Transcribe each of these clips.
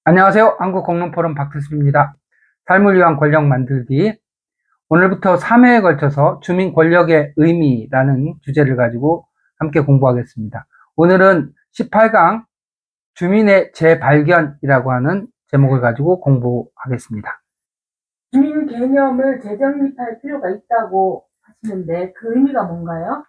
안녕하세요. 한국공론포럼 박태수입니다. 삶을 위한 권력 만들기. 오늘부터 3회에 걸쳐서 주민 권력의 의미라는 주제를 가지고 함께 공부하겠습니다. 오늘은 18강 주민의 재발견이라고 하는 제목을 가지고 공부하겠습니다. 주민 개념을 재정립할 필요가 있다고 하시는데 그 의미가 뭔가요?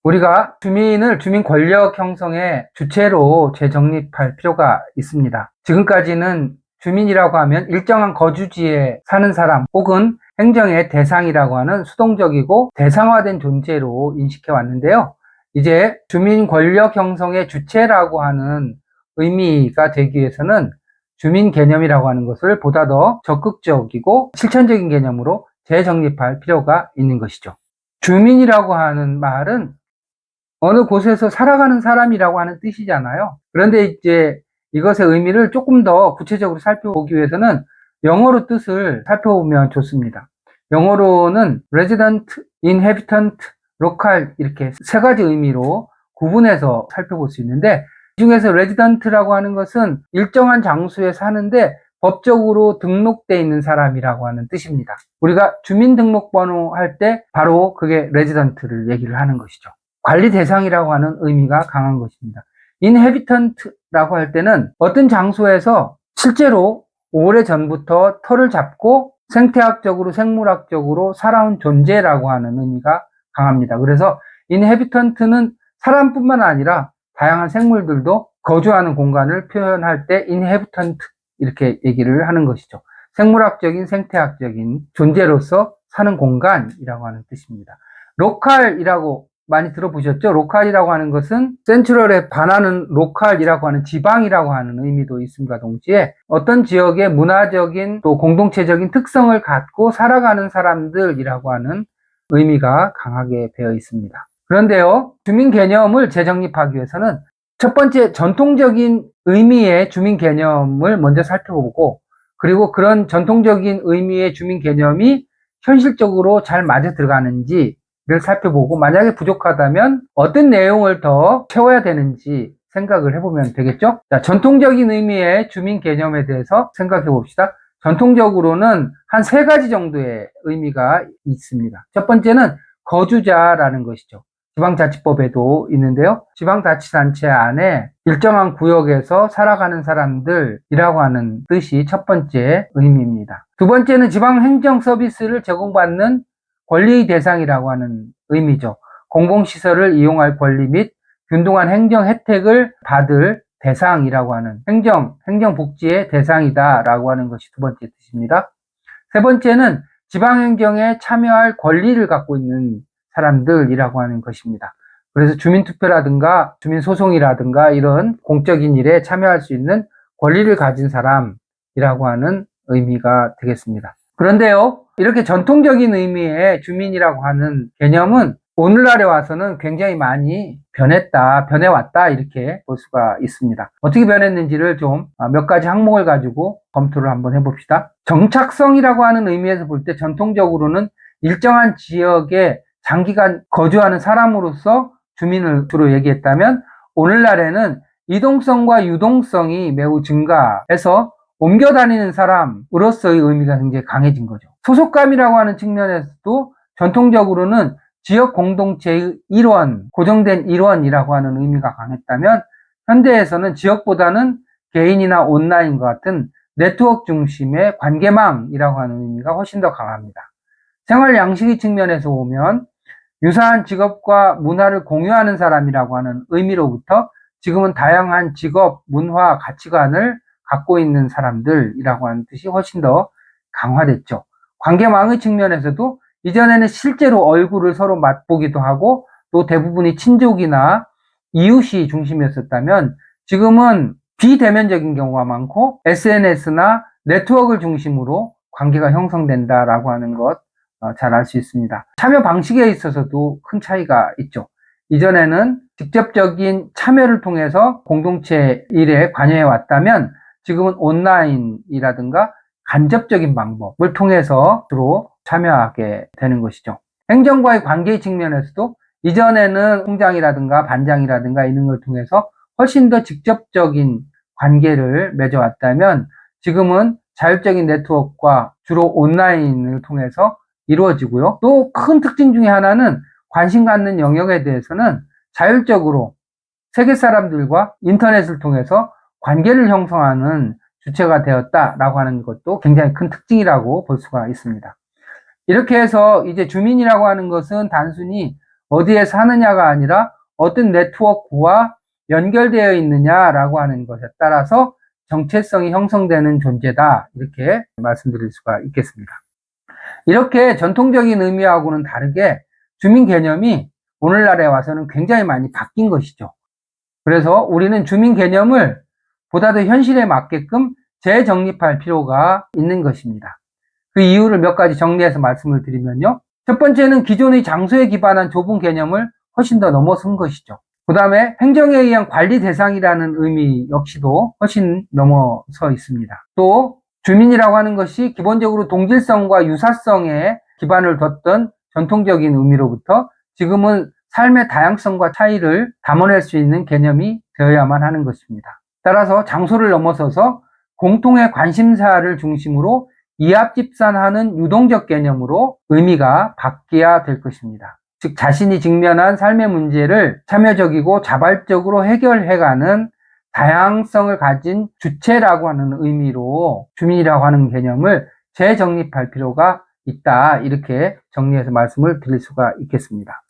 우리가 주민을 주민 권력 형성의 주체로 재정립할 필요가 있습니다. 지금까지는 주민이라고 하면 일정한 거주지에 사는 사람 혹은 행정의 대상이라고 하는 수동적이고 대상화된 존재로 인식해 왔는데요. 이제 주민 권력 형성의 주체라고 하는 의미가 되기 위해서는 주민 개념이라고 하는 것을 보다 더 적극적이고 실천적인 개념으로 재정립할 필요가 있는 것이죠. 주민이라고 하는 말은 어느 곳에서 살아가는 사람이라고 하는 뜻이잖아요. 그런데 이제 이것의 의미를 조금 더 구체적으로 살펴보기 위해서는 영어로 뜻을 살펴보면 좋습니다. 영어로는 resident, inhabitant, local 이렇게 세 가지 의미로 구분해서 살펴볼 수 있는데, 이 중에서 resident라고 하는 것은 일정한 장소에 사는데 법적으로 등록되어 있는 사람이라고 하는 뜻입니다. 우리가 주민등록번호 할 때 바로 그게 resident를 얘기를 하는 것이죠. 관리 대상이라고 하는 의미가 강한 것입니다. inhabitant라고 할 때는 어떤 장소에서 실제로 오래전부터 터를 잡고 생태학적으로 생물학적으로 살아온 존재라고 하는 의미가 강합니다. 그래서 inhabitant는 사람뿐만 아니라 다양한 생물들도 거주하는 공간을 표현할 때 inhabitant 이렇게 얘기를 하는 것이죠. 생물학적인 생태학적인 존재로서 사는 공간이라고 하는 뜻입니다. 로컬이라고 많이 들어보셨죠? 로컬이라고 하는 것은 센트럴에 반하는 로컬이라고 하는 지방이라고 하는 의미도 있음과 동시에 어떤 지역의 문화적인 또 공동체적인 특성을 갖고 살아가는 사람들이라고 하는 의미가 강하게 배어 있습니다. 그런데요, 주민 개념을 재정립하기 위해서는 첫 번째 전통적인 의미의 주민 개념을 먼저 살펴보고, 그리고 그런 전통적인 의미의 주민 개념이 현실적으로 잘 맞아 들어가는지 를 살펴보고, 만약에 부족하다면 어떤 내용을 더 채워야 되는지 생각을 해보면 되겠죠? 자, 전통적인 의미의 주민 개념에 대해서 생각해 봅시다. 전통적으로는 한 세 가지 정도의 의미가 있습니다. 첫 번째는 거주자라는 것이죠. 지방자치법에도 있는데요. 지방자치단체 안에 일정한 구역에서 살아가는 사람들이라고 하는 뜻이 첫 번째 의미입니다. 두 번째는 지방행정 서비스를 제공받는 권리 대상이라고 하는 의미죠. 공공시설을 이용할 권리 및 균등한 행정 혜택을 받을 대상이라고 하는 행정복지의 대상이다라고 하는 것이 두 번째 뜻입니다. 세 번째는 지방행정에 참여할 권리를 갖고 있는 사람들이라고 하는 것입니다. 그래서 주민투표라든가 주민소송이라든가 이런 공적인 일에 참여할 수 있는 권리를 가진 사람이라고 하는 의미가 되겠습니다. 그런데요, 이렇게 전통적인 의미의 주민이라고 하는 개념은 오늘날에 와서는 굉장히 많이 변해왔다 이렇게 볼 수가 있습니다. 어떻게 변했는지를 좀 몇 가지 항목을 가지고 검토를 한번 해봅시다. 정착성이라고 하는 의미에서 볼 때 전통적으로는 일정한 지역에 장기간 거주하는 사람으로서 주민을 주로 얘기했다면, 오늘날에는 이동성과 유동성이 매우 증가해서 옮겨 다니는 사람으로서의 의미가 굉장히 강해진 거죠. 소속감이라고 하는 측면에서도 전통적으로는 지역 공동체의 일원, 고정된 일원이라고 하는 의미가 강했다면, 현대에서는 지역보다는 개인이나 온라인과 같은 네트워크 중심의 관계망이라고 하는 의미가 훨씬 더 강합니다. 생활 양식의 측면에서 보면 유사한 직업과 문화를 공유하는 사람이라고 하는 의미로부터 지금은 다양한 직업, 문화, 가치관을 갖고 있는 사람들이라고 하는 뜻이 훨씬 더 강화됐죠. 관계망의 측면에서도 이전에는 실제로 얼굴을 서로 맛보기도 하고 또 대부분이 친족이나 이웃이 중심이었었다면, 지금은 비대면적인 경우가 많고 SNS나 네트워크를 중심으로 관계가 형성된다라고 하는 것 잘 알 수 있습니다. 참여 방식에 있어서도 큰 차이가 있죠. 이전에는 직접적인 참여를 통해서 공동체 일에 관여해 왔다면, 지금은 온라인이라든가 간접적인 방법을 통해서 주로 참여하게 되는 것이죠. 행정과의 관계 측면에서도 이전에는 총장이라든가 반장이라든가 이런 걸 통해서 훨씬 더 직접적인 관계를 맺어왔다면 지금은 자율적인 네트워크와 주로 온라인을 통해서 이루어지고요. 또 큰 특징 중에 하나는 관심 갖는 영역에 대해서는 자율적으로 세계 사람들과 인터넷을 통해서 관계를 형성하는 주체가 되었다라고 하는 것도 굉장히 큰 특징이라고 볼 수가 있습니다. 이렇게 해서 이제 주민이라고 하는 것은 단순히 어디에 사느냐가 아니라 어떤 네트워크와 연결되어 있느냐라고 하는 것에 따라서 정체성이 형성되는 존재다, 이렇게 말씀드릴 수가 있겠습니다. 이렇게 전통적인 의미하고는 다르게 주민 개념이 오늘날에 와서는 굉장히 많이 바뀐 것이죠. 그래서 우리는 주민 개념을 보다 더 현실에 맞게끔 재정립할 필요가 있는 것입니다. 그 이유를 몇 가지 정리해서 말씀을 드리면요. 첫 번째는 기존의 장소에 기반한 좁은 개념을 훨씬 더 넘어선 것이죠. 그 다음에 행정에 의한 관리 대상이라는 의미 역시도 훨씬 넘어서 있습니다. 또 주민이라고 하는 것이 기본적으로 동질성과 유사성에 기반을 뒀던 전통적인 의미로부터 지금은 삶의 다양성과 차이를 담아낼 수 있는 개념이 되어야만 하는 것입니다. 따라서 장소를 넘어서서 공통의 관심사를 중심으로 이합집산하는 유동적 개념으로 의미가 바뀌어야 될 것입니다. 즉 자신이 직면한 삶의 문제를 참여적이고 자발적으로 해결해가는 다양성을 가진 주체라고 하는 의미로 주민이라고 하는 개념을 재정립할 필요가 있다, 이렇게 정리해서 말씀을 드릴 수가 있겠습니다.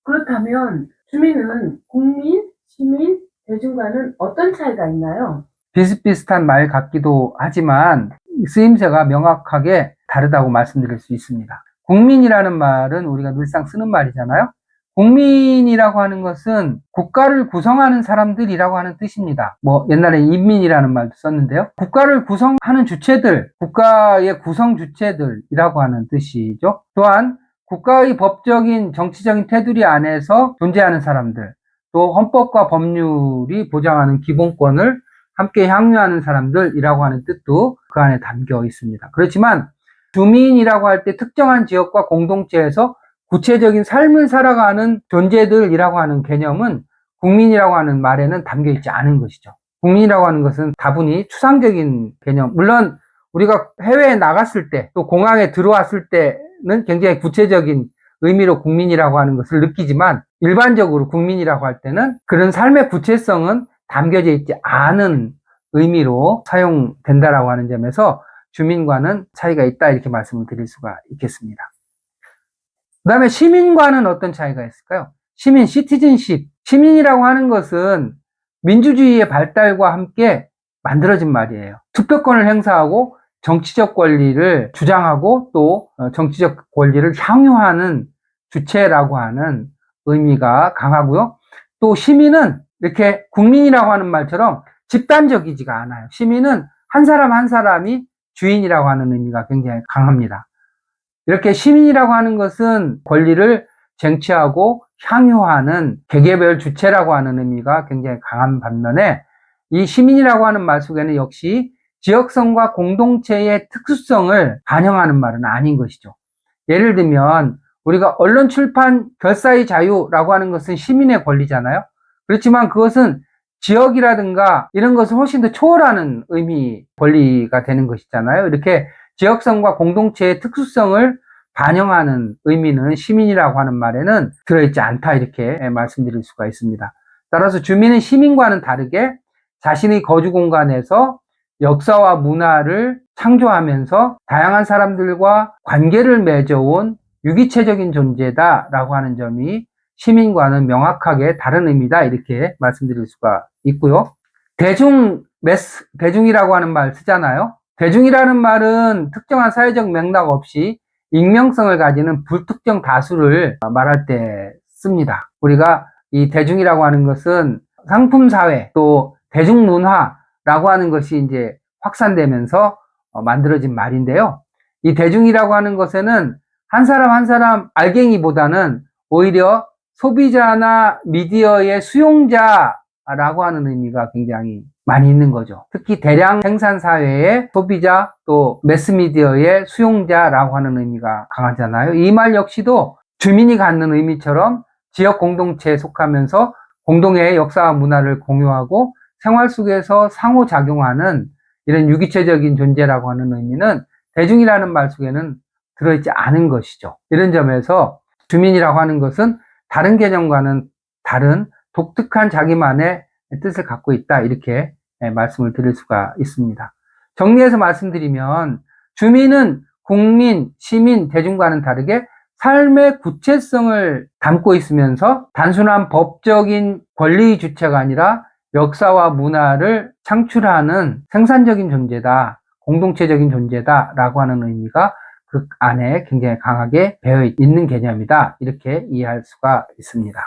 그렇다면 주민은 국민, 시민, 대중과는 어떤 차이가 있나요? 비슷비슷한 말 같기도 하지만 쓰임새가 명확하게 다르다고 말씀드릴 수 있습니다. 국민이라는 말은 우리가 늘상 쓰는 말이잖아요. 국민이라고 하는 것은 국가를 구성하는 사람들이라고 하는 뜻입니다. 옛날에 인민이라는 말도 썼는데요. 국가를 구성하는 주체들, 국가의 구성 주체들이라고 하는 뜻이죠. 또한 국가의 법적인 정치적인 테두리 안에서 존재하는 사람들, 또 헌법과 법률이 보장하는 기본권을 함께 향유하는 사람들이라고 하는 뜻도 그 안에 담겨 있습니다. 그렇지만 주민이라고 할 때 특정한 지역과 공동체에서 구체적인 삶을 살아가는 존재들이라고 하는 개념은 국민이라고 하는 말에는 담겨 있지 않은 것이죠. 국민이라고 하는 것은 다분히 추상적인 개념, 물론 우리가 해외에 나갔을 때 또 공항에 들어왔을 때는 굉장히 구체적인 의미로 국민이라고 하는 것을 느끼지만 일반적으로 국민이라고 할 때는 그런 삶의 구체성은 담겨져 있지 않은 의미로 사용된다라고 하는 점에서 주민과는 차이가 있다, 이렇게 말씀을 드릴 수가 있겠습니다. 그 다음에 시민과는 어떤 차이가 있을까요? 시민, 시티즌십. 시민이라고 하는 것은 민주주의의 발달과 함께 만들어진 말이에요. 투표권을 행사하고 정치적 권리를 주장하고 또 정치적 권리를 향유하는 주체라고 하는 의미가 강하고요. 또 시민은 이렇게 국민이라고 하는 말처럼 집단적이지가 않아요. 시민은 한 사람 한 사람이 주인이라고 하는 의미가 굉장히 강합니다. 이렇게 시민이라고 하는 것은 권리를 쟁취하고 향유하는 개개별 주체라고 하는 의미가 굉장히 강한 반면에 이 시민이라고 하는 말 속에는 역시 지역성과 공동체의 특수성을 반영하는 말은 아닌 것이죠. 예를 들면 우리가 언론 출판 결사의 자유라고 하는 것은 시민의 권리잖아요. 그렇지만 그것은 지역이라든가 이런 것을 훨씬 더 초월하는 의미, 권리가 되는 것이잖아요. 이렇게 지역성과 공동체의 특수성을 반영하는 의미는 시민이라고 하는 말에는 들어있지 않다, 이렇게 말씀드릴 수가 있습니다. 따라서 주민은 시민과는 다르게 자신의 거주 공간에서 역사와 문화를 창조하면서 다양한 사람들과 관계를 맺어온 유기체적인 존재다라고 하는 점이 시민과는 명확하게 다른 의미다, 이렇게 말씀드릴 수가 있고요. 대중이라고 하는 말 쓰잖아요. 대중이라는 말은 특정한 사회적 맥락 없이 익명성을 가지는 불특정 다수를 말할 때 씁니다. 우리가 이 대중이라고 하는 것은 상품사회 또 대중문화라고 하는 것이 이제 확산되면서 만들어진 말인데요. 이 대중이라고 하는 것에는 한 사람 한 사람 알갱이보다는 오히려 소비자나 미디어의 수용자라고 하는 의미가 굉장히 많이 있는 거죠. 특히 대량 생산 사회의 소비자 또 매스미디어의 수용자라고 하는 의미가 강하잖아요. 이 말 역시도 주민이 갖는 의미처럼 지역 공동체에 속하면서 공동의 역사와 문화를 공유하고 생활 속에서 상호작용하는 이런 유기체적인 존재라고 하는 의미는 대중이라는 말 속에는 들어있지 않은 것이죠. 이런 점에서 주민이라고 하는 것은 다른 개념과는 다른 독특한 자기만의 뜻을 갖고 있다, 이렇게 말씀을 드릴 수가 있습니다. 정리해서 말씀드리면 주민은 국민, 시민, 대중과는 다르게 삶의 구체성을 담고 있으면서 단순한 법적인 권리 주체가 아니라 역사와 문화를 창출하는 생산적인 존재다, 공동체적인 존재다라고 하는 의미가 그 안에 굉장히 강하게 배어 있는 개념이다, 이렇게 이해할 수가 있습니다.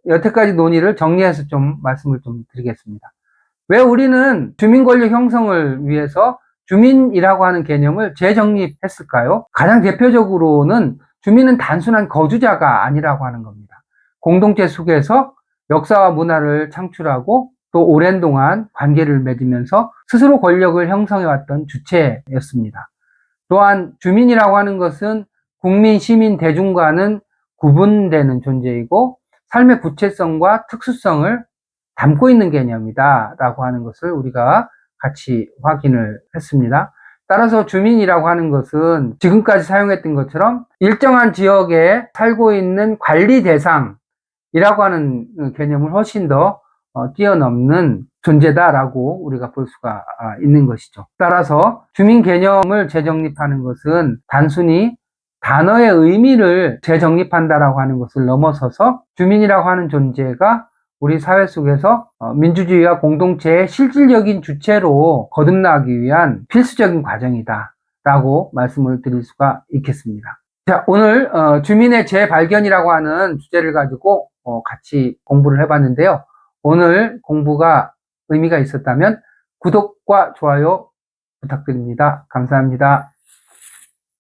여태까지 논의를 정리해서 좀 말씀을 좀 드리겠습니다. 왜 우리는 주민권력 형성을 위해서 주민이라고 하는 개념을 재정립했을까요? 가장 대표적으로는 주민은 단순한 거주자가 아니라고 하는 겁니다. 공동체 속에서 역사와 문화를 창출하고 또 오랜 동안 관계를 맺으면서 스스로 권력을 형성해왔던 주체였습니다. 또한 주민이라고 하는 것은 국민, 시민, 대중과는 구분되는 존재이고 삶의 구체성과 특수성을 담고 있는 개념이다 라고 하는 것을 우리가 같이 확인을 했습니다. 따라서 주민이라고 하는 것은 지금까지 사용했던 것처럼 일정한 지역에 살고 있는 관리 대상이라고 하는 개념을 훨씬 더 뛰어넘는 존재다라고 우리가 볼 수가 있는 것이죠. 따라서 주민 개념을 재정립하는 것은 단순히 단어의 의미를 재정립한다라고 하는 것을 넘어서서 주민이라고 하는 존재가 우리 사회 속에서 민주주의와 공동체의 실질적인 주체로 거듭나기 위한 필수적인 과정이다 라고 말씀을 드릴 수가 있겠습니다. 자, 오늘 주민의 재발견이라고 하는 주제를 가지고 같이 공부를 해봤는데요. 오늘 공부가 의미가 있었다면 구독과 좋아요 부탁드립니다. 감사합니다.